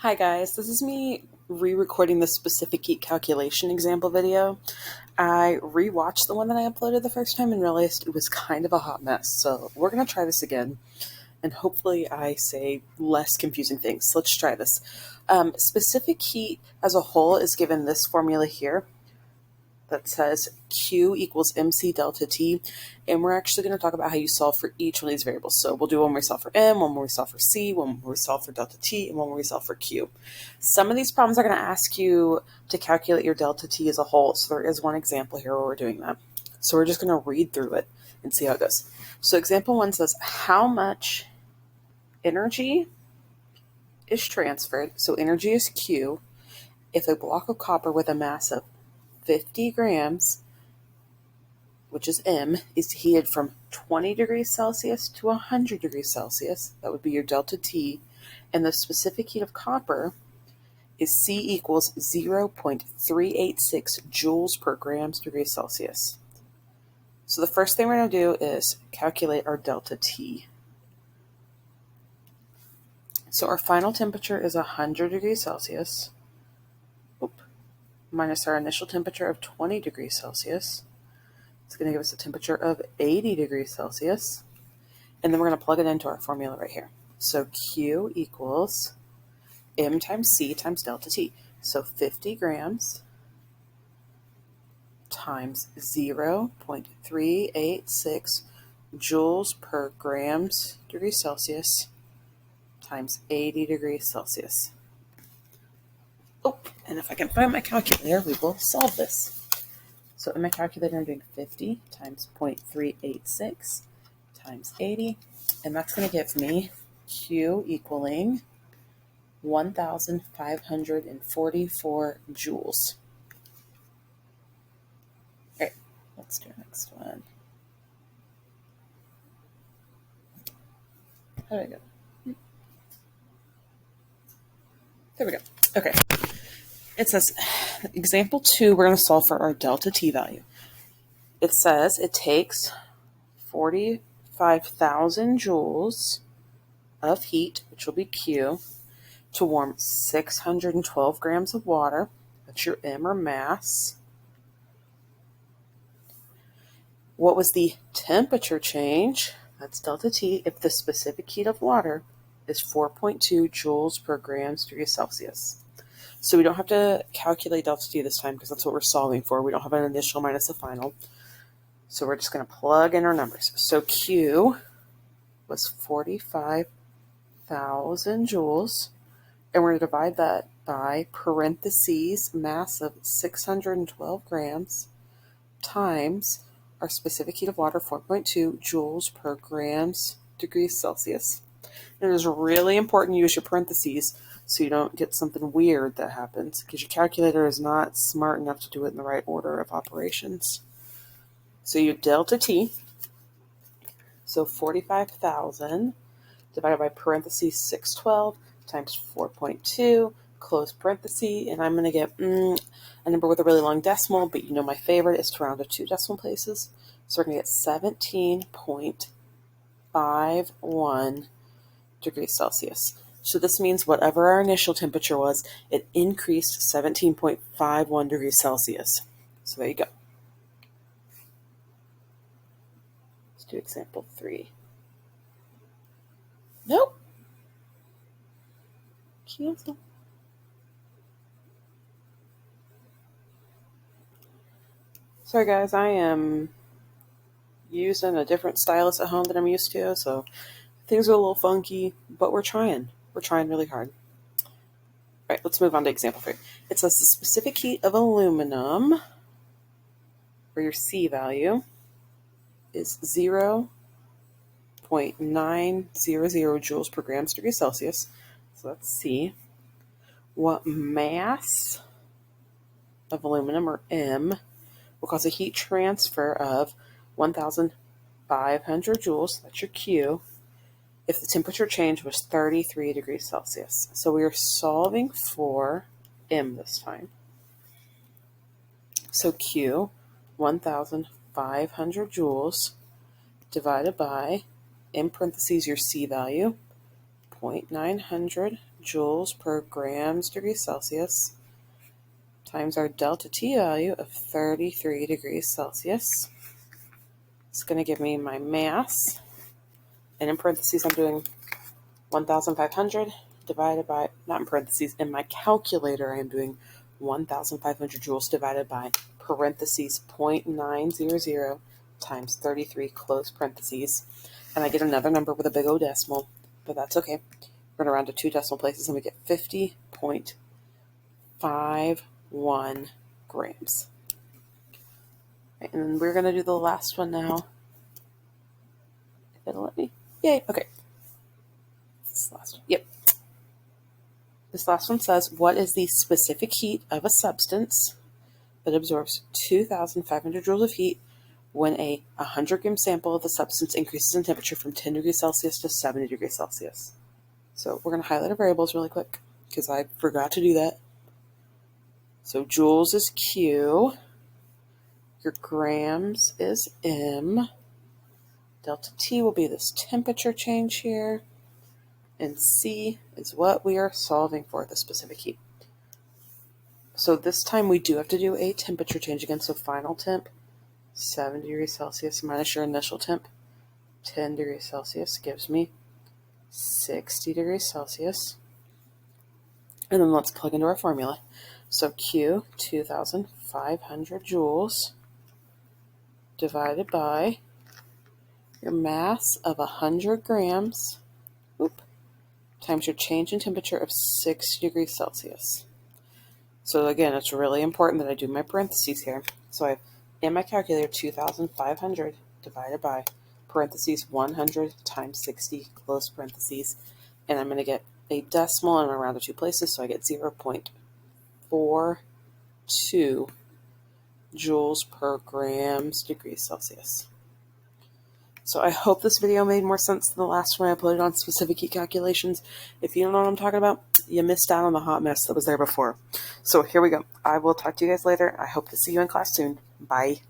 Hi guys, this is me re-recording the specific heat calculation example video. I re-watched the one that I uploaded the first time and realized it was kind of a hot mess, so we're going to try this again, and hopefully I say less confusing things. Let's try this. Specific heat as a whole is given this formula here that says Q equals MC delta T, and we're actually going to talk about how you solve for each one of these variables. So we'll do one where we solve for M, one where we solve for C, one where we solve for delta T, and one where we solve for Q. Some of these problems are going to ask you to calculate your delta T as a whole, so there is one example here where we're doing that. So we're just going to read through it and see how it goes. So example 1 says, how much energy is transferred, so energy is Q, if a block of copper with a mass of 50 grams, which is M, is heated from 20 degrees Celsius to 100 degrees Celsius. That would be your delta T. And the specific heat of copper is C equals 0.386 joules per grams degrees Celsius. So the first thing we're going to do is calculate our delta T. So our final temperature is 100 degrees Celsius. Minus our initial temperature of 20 degrees Celsius. It's going to give us a temperature of 80 degrees Celsius. And then we're going to plug it into our formula right here. So Q equals M times C times delta T. So 50 grams times 0.386 joules per grams degrees Celsius times 80 degrees Celsius. Oh, and if I can find my calculator, we will solve this. So in my calculator, I'm doing 50 times 0.386 times 80, and that's going to give me Q equaling 1,544 joules. All right, let's do the next one. How did I go? There we go. Okay. It says, example 2, we're going to solve for our delta T value. It says it takes 45,000 joules of heat, which will be Q, to warm 612 grams of water. That's your M, or mass. What was the temperature change? That's delta T if the specific heat of water is 4.2 joules per grams degrees Celsius. So we don't have to calculate delta T this time because that's what we're solving for. We don't have an initial minus a final. So we're just going to plug in our numbers. So Q was 45,000 joules. And we're going to divide that by parentheses mass of 612 grams times our specific heat of water, 4.2 joules per grams degrees Celsius. And it is really important you use your parentheses so you don't get something weird that happens, because your calculator is not smart enough to do it in the right order of operations. So your delta T, so 45,000 divided by parentheses 612 times 4.2, close parenthesis, and I'm going to get a number with a really long decimal, but you know my favorite is to round to 2 decimal places. So we're going to get 17.51 degrees Celsius. So this means whatever our initial temperature was, it increased 17.51 degrees Celsius. So there you go. Let's do example 3. Nope. Cancel. Sorry guys, I am using a different stylus at home than I'm used to, so things are a little funky, but we're trying. We're trying really hard. All right, let's move on to example 3. It says the specific heat of aluminum, or your C value, is 0.900 joules per grams degrees Celsius. So that's C. What mass of aluminum, or M, will cause a heat transfer of 1,500 joules, that's your Q, if the temperature change was 33 degrees Celsius. So we are solving for M this time. So Q, 1,500 joules, divided by, in parentheses, your C value, 0.900 joules per grams degrees Celsius times our delta T value of 33 degrees Celsius. It's going to give me my mass, and in parentheses I'm doing 1,500 divided by, not in parentheses, in my calculator I am doing 1,500 joules divided by parentheses 0.900 times 33 close parentheses, and I get another number with a big O decimal, but that's okay. We're going to round to 2 decimal places and we get 50.51 grams. And we're going to do the last one now. If it'll let me. Yay, okay. This last one. Yep. This last one says, what is the specific heat of a substance that absorbs 2,500 joules of heat when a 100-gram sample of the substance increases in temperature from 10 degrees Celsius to 70 degrees Celsius? So we're going to highlight our variables really quick because I forgot to do that. So joules is Q, your grams is M, delta T will be this temperature change here, and C is what we are solving for, the specific heat. So this time we do have to do a temperature change again. So final temp, 7 degrees Celsius minus your initial temp, 10 degrees Celsius gives me 60 degrees Celsius. And then let's plug into our formula. So Q, 2,500 joules divided by your mass of 100 grams, times your change in temperature of 60 degrees Celsius. So again, it's really important that I do my parentheses here. So I have in my calculator 2,500 divided by parentheses 100 times 60 close parentheses, and I'm going to get a decimal and I'm going to round to 2 places, so I get 0.42 joules per grams degrees Celsius. So I hope this video made more sense than the last one I uploaded on specific heat calculations. If you don't know what I'm talking about, you missed out on the hot mess that was there before. So here we go. I will talk to you guys later. I hope to see you in class soon. Bye.